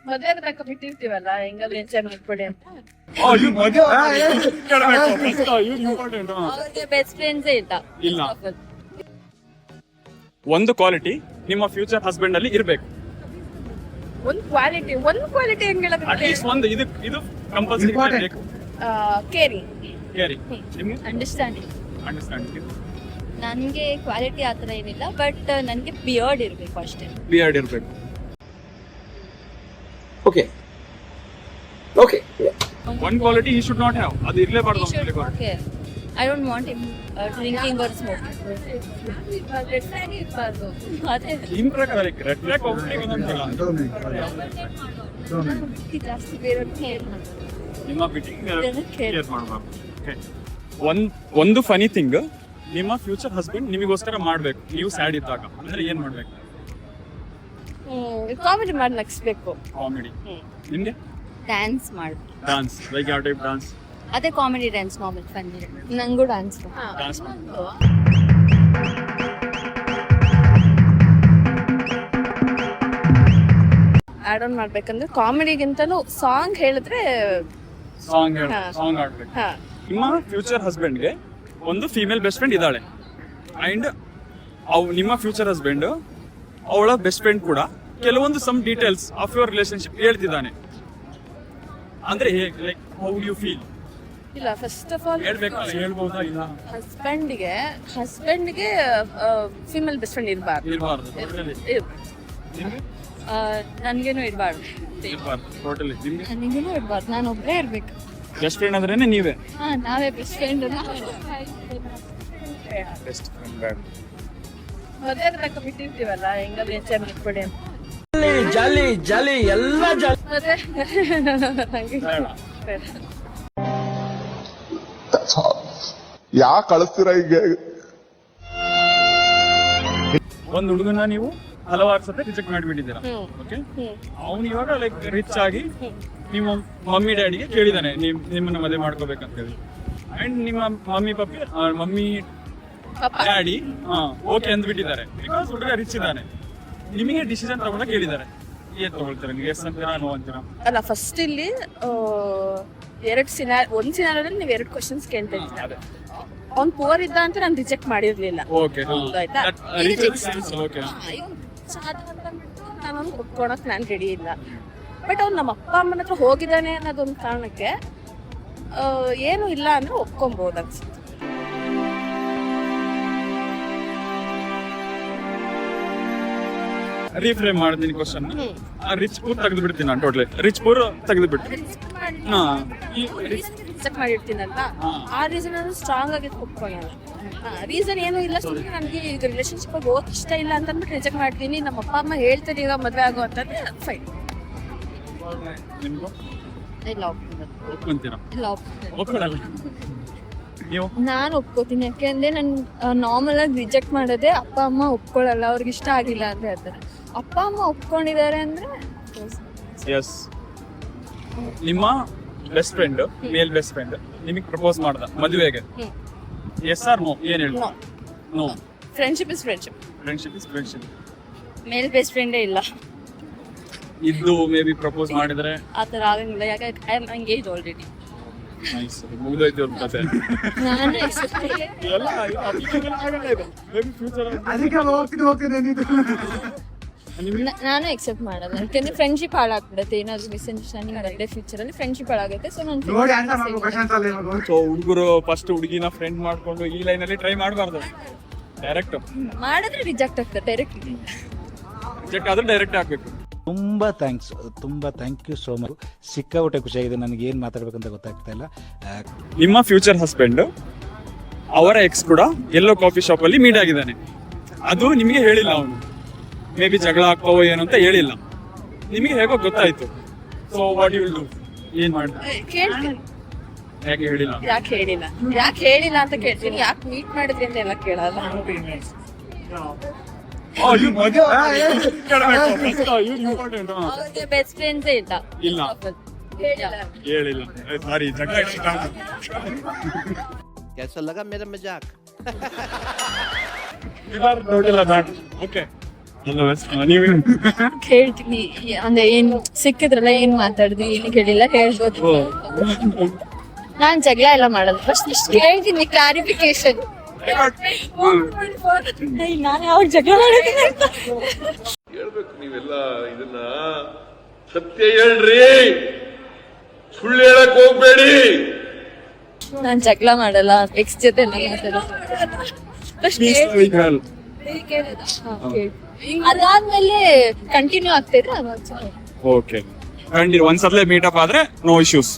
ಮದ್ವೆ ತನಕ ಬಿಟ್ಟಿರ್ತೀವಲ್ಲ ಹೆಂಗಾದ್ರು ಎಂಜಾಯ್ ಮಾಡ್ಕೊಡಿ ಅಂತ. ಅವ್ರಿಗೆ ಬೆಸ್ಟ್ ಫ್ರೆಂಡ್ಸೇ ಇಲ್ಲ. ಒಂದು ಕ್ವಾಲಿಟಿ ನಿಮ್ಮ ಫ್ಯೂಚರ್ ಹಸ್ಬೆಂಡ್ ಅಲ್ಲಿ ಇರಬೇಕು. ಒಂದು ಕ್ವಾಲಿಟಿ ಹೆಂಗ್ ಅಟ್ಲೀಸ್ಟ್ ಒಂದು ಇದು ಕಂಪಲ್ಸರಿ ಬೇಕು. Caring, understanding. ನನಗೆ ಕ್ವಾಲಿಟಿ ಆ ಥರ ಏನಿಲ್ಲ, ಬಟ್ ನನಗೆ ಬಿಯರ್ಡ್ ಇರಬೇಕು ಅಷ್ಟೇ. ಬಿಯರ್ಡ್ ಇರಬೇಕು. Okay one quality he should not have, ಅದು ಇರಲೇಬಾರ್ದು. Okay, I don't want him drinking or smoking. ಅದೇ ನಿಮ್ಮ ಪ್ರಕಾರ ರೆಡ್ ಫ್ಲಾಗ್ ಒಬ್ಬರಿಗೆ ಒಂದೊಂದಿಲ್ಲ. ಜಾಸ್ತಿ ಬೇರೆಯವ್ರು ಕೇರ್ ನಿಮ್ಮ ಫಿಟ್ಟಿಂಗ್ ಕೇರ್ ಮಾಡಬಾರ್ದು. ಓಕೆ, ಒಂದು ಫನಿ ಥಿಂಗ್ ನಿಮ್ಮ ಫ್ಯೂಚರ್ ಹಸ್ಬೆಂಡ್ ನಿಮಗೋಸ್ಕರ ಮಾಡ್ಬೇಕು ನೀವು ಸ್ಯಾಡ್ ಇದ್ದಾಗ, ಅಂದ್ರೆ ಏನ್ ಮಾಡ್ಬೇಕು? ಕಾಮಿಡಿ ಮಾಡಿ ನಗಿಸ್ಬೇಕು. ಕಾಮಿಡಿ. ನಿಮ್ಗೆ ಡ್ಯಾನ್ಸ್ ಮಾಡಿ. ಡಾನ್ಸ್, ಲೈಕ್ ಯಾವ ಟೈಪ್ ಡಾನ್ಸ್? ಅದೇ ಕಾಮಿಡಿ ಡ್ಯಾನ್ಸ್, ನಾರ್ಮಲ್ ಫನ್ನಿ. ನಂಗೂ ಡ್ಯಾನ್ಸ್ ಡಾನ್ಸ್ ಆಡ್ ಆನ್ ಮಾಡ್ಬೇಕಂದ್ರೆ ಕಾಮಿಡಿಗಿಂತನೂ ಸಾಂಗ್ ಹೇಳಿದ್ರೆ ಸಾಂಗ್ ಆಡ್ಬೇಕು. ನಿಮ್ಮ ಫ್ಯೂಚರ್ ಹಸ್ಬೆಂಡ್ಗೆ ಒಂದು ಫೀಮೇಲ್ ಬೆಸ್ಟ್ ಫ್ರೆಂಡ್ ಇದ್ದಾಳೆ, ಅಂಡ್ ನಿಮ್ಮ ಫ್ಯೂಚರ್ ಹಸ್ಬೆಂಡ್ ಅವಳ ಬೆಸ್ಟ್ ಫ್ರೆಂಡ್ ಕೂಡ ಕೆಲವೊಂದು some details of your relationship ಹೇಳ್ತಿದ್ದಾನೆ, ಅಂದ್ರೆ ಲೈಕ್ ಹೌ ಯು ಫೀಲ್? ಇಲ್ಲ, ಫಸ್ಟ್ ಆಫ್ ಆಲ್ ಹೇಳ್ಬೋದಾ? ಇಲ್ಲ, ಹಸ್ಬೆಂಡ್ಗೆ ಫಿಮೇಲ್ ಬೆಸ್ಟ್ ಫ್ರೆಂಡ್ ಇರಬಾರ್ದು. ನನ್ಗೇನು ಇರಬಾರ್ದು. ಟೋಟಲಿ ನನಗೇನು ಇರಬಾರ್ದು, ನಾನು ಒಬ್ಬರೇ ಇರ್ಬೇಕು. ಬೆಸ್ಟ್ ಫ್ರೆಂಡ್ ಅಂದ್ರೇನೆ ನೀವೇ. ನಾವೇ ಬೆಸ್ಟ್ ಫ್ರೆಂಡ್. ಬೆಸ್ಟ್ ಫ್ರೆಂಡ್ ಬೇಡ. ಮದ್ವೆ ತನಕ ಬಿಟ್ಟಿರ್ತೀವಲ್ಲ ಹೆಂಗಾದ್ರು ಎಂಜಾಯ್ ಮಾಡ್ಕೊಡಿ ಅಂತ. ಜಾಲಿ ಎಲ್ಲ ಜಾಲಿ. ಮತ್ತೆ ಯಾಕೆ ಕಳಿಸ್ತೀರಾ ಈಗ? ಒಂದು ಹುಡುಗನ ನೀವು ಹಲವಾರು ಸತಿ ರಿಜೆಕ್ಟ್ ಮಾಡಿಬಿಟ್ಟಿದ್ದೀರಾ. ಓಕೆ, ಅವನು ಇವಾಗ ಲೈಕ್ ರಿಚ್ ಆಗಿ ನಿಮ್ಮ ಮಮ್ಮಿ ಡ್ಯಾಡಿಗೆ ಕೇಳಿದಾನೆ ನಿಮ್ಮನ್ನ ಮದುವೆ ಮಾಡ್ಕೋಬೇಕಂತ ಹೇಳಿ, ಅಂಡ್ ನಿಮ್ಮ ಮಮ್ಮಿ ಡ್ಯಾಡಿ ಓಕೆ ಅಂದ್ಬಿಟ್ಟಿದ್ದಾರೆ. ಬಿಕಾಸ್ ಹುಡುಗ ರಿಚ್ ಇದ್ದಾನೆ, ನಿಮಗೆ ಡಿಸಿಷನ್ ತಗೊಂಡ ಕೇಳಿದ್ದಾರೆ. ಏನ್ ತಗೊಳ್ತೀರಾ ನೀವು? ಎಸ್ ಅಂತೀರಾ, ನೋ ಅಂತೀರಾ? ಅಲ್ಲ, ಫಸ್ಟ್ ಇಲ್ಲಿ ಒಂದ್ ಸಿನಾರಿಯೋದಲ್ಲಿ ನೀವು 2 ಕ್ವಶನ್ಸ್ ಕೇಳ್ತಾ ಇದ್ದೀರಾ. ಅವ್ನ್ ಪುವರ್ ಇದ್ದ ಅಂತ ನಾನು ರಿಜೆಕ್ಟ್ ಮಾಡಿರ್ಲಿಲ್ಲ. ಓಕೆ, ಆಯ್ತಾ? ಓಕೆ, ನಾನು ಒಪ್ಕೊಳಕ್ ನಾನು ರೆಡಿ ಇಲ್ಲ. ಬಟ್ ಅವ್ನು ನಮ್ಮ ಅಪ್ಪ ಅಮ್ಮನ ಹತ್ರ ಹೋಗಿದ್ದಾನೆ ಅನ್ನೋದೊಂದು ಕಾರಣಕ್ಕೆ ಏನು ಇಲ್ಲ ಅಂದ್ರೆ ಒಪ್ಕೊಬಹುದು ಅನ್ಸುತ್ತೆ. ರೀಫ್ರೇಮ್ ಮಾಡ್ತೀನಿ ಕ್ವಶನ್. ರಿಚ್ ಪೂರ್ ತೆಗೆದು ಬಿಡ್ತೀನಿ ನಾನು, ಟೋಟಲಿ ರಿಚ್ ಪೂರ್ ತೆಗೆದು ಬಿಟ್ಟು ರಿಜೆಕ್ಟ್ ಮಾಡಿರ್ತೀನಲ್ಲ, ಆ ರೀಸನ್ ನಾನು ಸ್ಟ್ರಾಂಗ್ ಆಗಿ ಒಪ್ಕೊಳ್ಳಲ್ಲ. ರೀಸನ್ ಏನು ಇಲ್ಲ, ಸುಮ್ಮನೆ ನನಗೆ ಈಗ ರಿಲೇಶನ್ಶಿಪ್ ಹೋಗಕ್ ಇಷ್ಟ ಇಲ್ಲ ಅಂತ ಅಂದ್ಬಿಟ್ಟು ರಿಜೆಕ್ಟ್ ಮಾಡ್ತೀನಿ. ನಮ್ಮ ಅಪ್ಪ ಅಮ್ಮ ಹೇಳ್ತಾರೆ ಈಗ ಮದ್ವೆ ಆಗೋ ಅಂತಂದ್ರೆ ಫೈನ್. ಒಪ್ಕೊಂತೀರಾ? ನಾನು ಒಪ್ಕೋತೀನಿ, ಯಾಕೆಂದ್ರೆ ನಾನು ನಾರ್ಮಲ್ ಆಗಿ ರಿಜೆಕ್ಟ್ ಮಾಡೋದೇ ಅಪ್ಪ ಅಮ್ಮ ಒಪ್ಕೊಳ್ಳಲ್ಲ, ಅವ್ರಿಗೆ ಇಷ್ಟ ಆಗಿಲ್ಲ ಅಂತ ಹೇಳ್ತಾರೆ. ಅಪ್ಪ ಅಮ್ಮ ಒಪ್ಕೊಂಡಿದ್ದಾರೆ ಅಂದ್ರೆ ಎಸ್. ನಿಮ್ಮ best friend, male best friend ನಿಮಗೆ ಪ್ರಪೋಸ್ ಮಾಡ್ದ ಮದುವೆಗೆ, ಎಸ್ ಆರ್ ನೋ? ಏನ್ ಹೇಳಿ? No. Friendship is friendship. Friendship is friendship. Male best ಫ್ರೆಂಡೇ ಇಲ್ಲ. ಇದ್ದು ಮೇ ಬಿ ಪ್ರಪೋಸ್ ಮಾಡಿದ್ರೆ ಆ ಥರ ಆಗಂಗಿಲ್ಲ, ಯಾಕಂದ್ರೆ ಐ ಆಮ್ ಎಂಗೇಜ್ ಆಲ್ರೆಡಿ. ಮುಗಿದೋಯ್ತು ಅವ್ರ ಕಥೆ. ನಾನು ನಾನು ಎಕ್ಸೆಪ್ಟ್ ಮಾಡಲ್ಲ, ಯಾಕಂದ್ರೆ ಫ್ರೆಂಡ್ಶಿಪ್ ಹಾಳಾಗ್ಬಿಡುತ್ತೆ. ಏನಾದ್ರು ಮಿಸ್ಅಂಡರ್ಸ್ಟ್ಯಾಂಡಿಂಗ್ ಆಗಿದೆ ಫ್ಯೂಚರಲ್ಲಿ ಫ್ರೆಂಡ್ಶಿಪ್ ಹಾಳಾಗುತ್ತೆ. ಸೊ ನಾನು ಹುಡುಗರು ಫಸ್ಟ್ ಹುಡುಗಿನ ಫ್ರೆಂಡ್ ಮಾಡ್ಕೊಂಡು ಈ ಲೈನ್ ಅಲ್ಲಿ ಟ್ರೈ ಮಾಡಬಾರ್ದು. ಡೈರೆಕ್ಟ್ ಮಾಡಿದ್ರೆ ರಿಜೆಕ್ಟ್ ಆಗ್ತದೆ. ಡೈರೆಕ್ಟ್ ರಿಜೆಕ್ಟ್ ಆದ್ರೆ ಡೈರೆಕ್ಟ್ ಆಗ್ಬೇಕು. ತುಂಬ ಥ್ಯಾಂಕ್ ಯು ಸೋ ಮಚ್. ಸಿಕ್ಕಾಪಟ್ಟೆ ಖುಷಿಯಾಗಿದೆ, ನನಗೆ ಏನು ಮಾತಾಡ್ಬೇಕಂತ ಗೊತ್ತಾಗ್ತಾ ಇಲ್ಲ. ನಿಮ್ಮ ಫ್ಯೂಚರ್ ಹಸ್ಬೆಂಡ್ ಅವರ ಎಕ್ಸ್ ಕೂಡ ಎಲ್ಲೋ ಕಾಫಿ ಶಾಪ್ ಅಲ್ಲಿ ಮೀಟ್ ಆಗಿದ್ದಾನೆ, ಅದು ನಿಮಗೆ ಹೇಳಿಲ್ಲ. ಅವನು ಮೇ ಬಿ ಜಗಳ ಆಗ್ತಾವೋ ಏನು ಅಂತ ಹೇಳಿಲ್ಲ, ನಿಮಗೆ ಹೇಗೋ ಗೊತ್ತಾಯ್ತು. So what you will do? ಏನ್ ಮಾಡ್ತಾರೆ? ಕೇಳ್ತೀನಿ. ಯಾಕೆ ಹೇಳಿಲ್ಲ ಅಂತ ಕೇಳ್ತೀನಿ. ಯಾಕೆ ಮೀಟ್ ಮಾಡಿದ್ರಿ ಅಂತ ಎಲ್ಲ ಕೇಳಲ್ಲ. ಅವ್ರಿಗೆ ಬೆಸ್ಟ್ ಫ್ರೆಂಡ್ಸೇ ಇಲ್ಲ. ಹೇಳಿಲ್ಲ. ಸಾರಿ, ಜಗಳ. कैसा लगा मेरा मजाक? ಓಕೆ, ನೀವು ಹೇಳ್ತೀನಿ ಅಂದ್ರೆ ಏನ್ ಸಿಕ್ಕಿದ್ರಲ್ಲ ಏನ್ ಮಾತಾಡ್ದಿ ಏನು ಕೇಳಿಲ್ಲ ಹೇಳ್ಬೋದು. ನಾನ್ ಜಗಳ ಎಲ್ಲ ಮಾಡಲ್ಲ, ಫಸ್ಟ್ ಇಷ್ಟು ಹೇಳ್ತೀನಿ ಕ್ಲಾರಿಫಿಕೇಶನ್. ನಾನು ಯಾವಾಗ ಜಗಳ ಮಾಡಿದ್ದೀನಿ ಅಂತ ಹೇಳ್ಬೇಕು ನೀವೆಲ್ಲ ಇದನ್ನ ಸತ್ಯ ಹೇಳ್ರಿ, ಸುಳ್ಳು ಹೇಳಕ್ ಹೋಗ್ಬೇಡಿ. ನಾನ್ ಜಗಳ ಮಾಡಲ್ಲ, ಎಕ್ಸ್ ಜೊತೆ ಮಾತಾಡೋದು. First ಹೇಳ್ತೀನಿ. ಅದಾದ್ಮೇಲೆ ಕಂಟಿನ್ಯೂ ಆಗ್ತಿದ್ರೆ ಅವಾಗ ಓಕೆ ಒಂದ್ಸಲ ಮೀಟಪ್ ಆದ್ರೆ ನೋ ಇಶ್ಯೂಸ್.